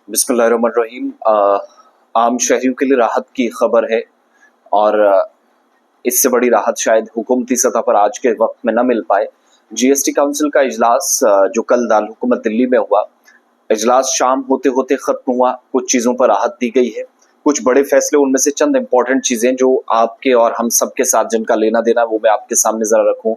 बिस्मिल्लाहिर्रहमानिर्रहीम। आम शहरियों के लिए राहत की खबर है और इससे बड़ी राहत शायद हुकूमती सतह पर आज के वक्त में न मिल पाए। जीएसटी काउंसिल का इजलास जो कल दारुल दिल्ली में हुआ, इजलास शाम होते होते खत्म हुआ। कुछ चीज़ों पर राहत दी गई है, कुछ बड़े फैसले, उनमें से चंद इंपॉर्टेंट चीज़ें जो आपके और हम सब के साथ जिनका लेना देना वो मैं आपके सामने ज़रा रखूँ।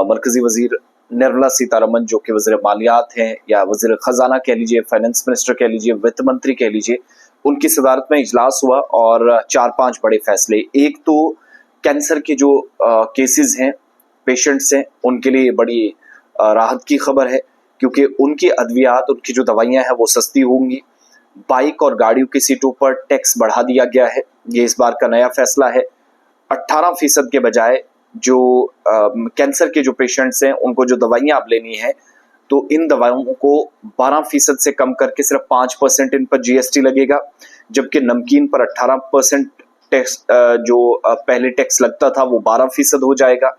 मरकजी वजीर निर्मला सीतारमन जो कि वज़ीर मालियात हैं या वज़ीर ख़जाना कह लीजिए, फाइनेंस मिनिस्टर कह लीजिए, वित्त मंत्री कह लीजिए, उनकी सदारत में इजलास हुआ और 4-5 बड़े फैसले। एक तो कैंसर के जो केसेस हैं, पेशेंट्स हैं, उनके लिए बड़ी राहत की खबर है क्योंकि उनकी अद्वियात, उनकी जो दवाइयाँ हैं वो सस्ती होंगी। बाइक और गाड़ियों की सीटों पर टैक्स बढ़ा दिया गया है, ये इस बार का नया फैसला है। 18% के बजाय जो कैंसर के जो पेशेंट्स हैं उनको जो दवाइयाँ अब लेनी है तो इन दवाइयों को 12% से कम करके सिर्फ 5% इन पर जीएसटी लगेगा, जबकि नमकीन पर 18% टैक्स जो पहले टैक्स लगता था वो 12% हो जाएगा।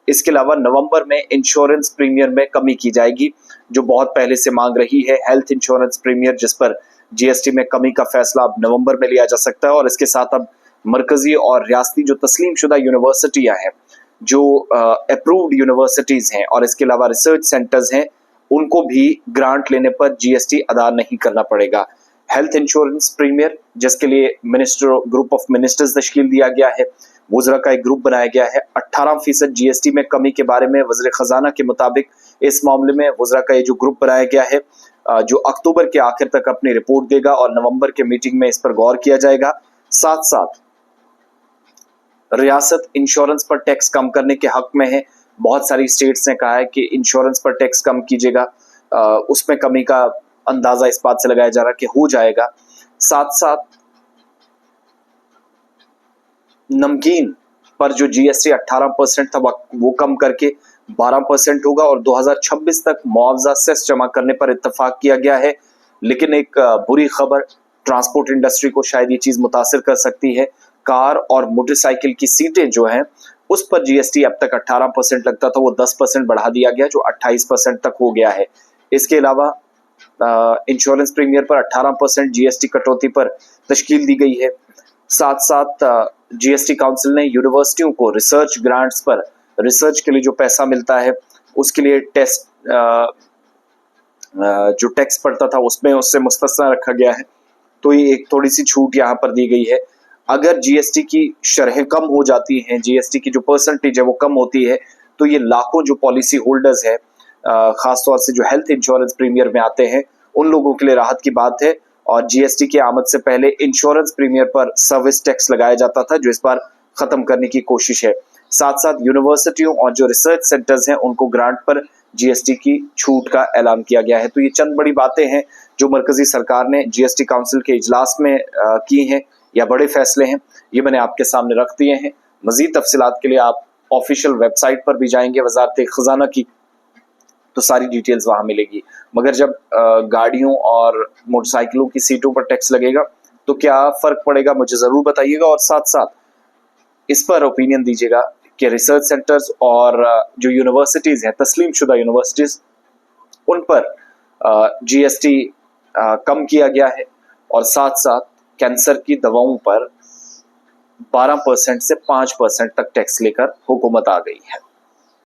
इसके अलावा नवंबर में इंश्योरेंस प्रीमियर में कमी की जाएगी, जो बहुत पहले से मांग रही है। हेल्थ इंश्योरेंस प्रीमियर जिस पर जीएसटी में कमी का फैसला अब नवंबर में लिया जा सकता है और इसके साथ अब मरकजी और रियासती जो तस्लीम शुदा यूनिवर्सिटियां हैं, जो अप्रूव्ड यूनिवर्सिटीज हैं और इसके अलावा रिसर्च सेंटर्स हैं, उनको भी ग्रांट लेने पर जीएसटी अदा नहीं करना पड़ेगा। हेल्थ इंश्योरेंस प्रीमियर जिसके लिए ग्रुप ऑफ मिनिस्टर्स तश्कील दिया गया है, वज़रा का एक ग्रुप बनाया गया है। 18% जीएसटी में कमी के बारे में वज़ीर ख़जाना के मुताबिक इस मामले में वज़रा का ये जो ग्रुप बनाया गया है, जो अक्टूबर के आखिर तक अपनी रिपोर्ट देगा और नवंबर के मीटिंग में इस पर गौर किया जाएगा। साथ साथ रियासत इंश्योरेंस पर टैक्स कम करने के हक में है। बहुत सारी स्टेट्स ने कहा है कि इंश्योरेंस पर टैक्स कम कीजिएगा, उसमें कमी का अंदाजा इस बात से लगाया जा रहा है कि हो जाएगा। साथ साथ नमकीन पर जो जीएसटी 18% था वो कम करके 12% होगा और 2026 तक मुआवजा सेस जमा करने पर इत्तेफाक किया गया है। लेकिन एक बुरी खबर, ट्रांसपोर्ट इंडस्ट्री को शायद ये चीज मुतासिर कर सकती है। कार और मोटरसाइकिल की सीटें जो हैं उस पर जीएसटी अब तक 18% लगता था, वो 10% बढ़ा दिया गया, जो 28% तक हो गया है। इसके अलावा इंश्योरेंस प्रीमियर पर 18% जीएसटी कटौती पर तश्कील दी गई है। साथ साथ जीएसटी काउंसिल ने यूनिवर्सिटियों को रिसर्च ग्रांट्स पर, रिसर्च के लिए जो पैसा मिलता है उसके लिए टेस्ट जो टैक्स पड़ता था उसमें उससे मुस्तस्ना रखा गया है, तो ये एक थोड़ी सी छूट यहाँ पर दी गई है। अगर जीएसटी की शरह कम हो जाती हैं, जीएसटी की जो परसेंटेज है वो कम होती है, तो ये लाखों जो पॉलिसी होल्डर्स हैं, खासतौर से जो हेल्थ इंश्योरेंस प्रीमियर में आते हैं, उन लोगों के लिए राहत की बात है। और जीएसटी की आमद से पहले इंश्योरेंस प्रीमियर पर सर्विस टैक्स लगाया जाता था, जो इस बार खत्म करने की कोशिश है। साथ साथ यूनिवर्सिटियों और जो रिसर्च सेंटर्स हैं उनको ग्रांट पर जीएसटी की छूट का ऐलान किया गया है। तो ये चंद बड़ी बातें हैं जो मरकजी सरकार ने जीएसटी काउंसिल के इजलास में की हैं या बड़े फैसले हैं, ये मैंने आपके सामने रख दिए हैं। मजीद तफसीलात के लिए आप ऑफिशियल वेबसाइट पर भी जाएंगे वज़ारत ख़ज़ाना की, तो सारी डिटेल्स वहां मिलेगी। मगर जब गाड़ियों और मोटरसाइकिलों की सीटों पर टैक्स लगेगा तो क्या फ़र्क पड़ेगा, मुझे ज़रूर बताइएगा और साथ साथ इस पर ओपिनियन दीजिएगा कि रिसर्च सेंटर्स और जो यूनिवर्सिटीज़ हैं, तस्लीम शुदा यूनिवर्सिटीज़, उन पर जीएसटी कम किया गया है और साथ साथ कैंसर की दवाओं पर 12% से 5% तक टैक्स लेकर हुकूमत आ गई है।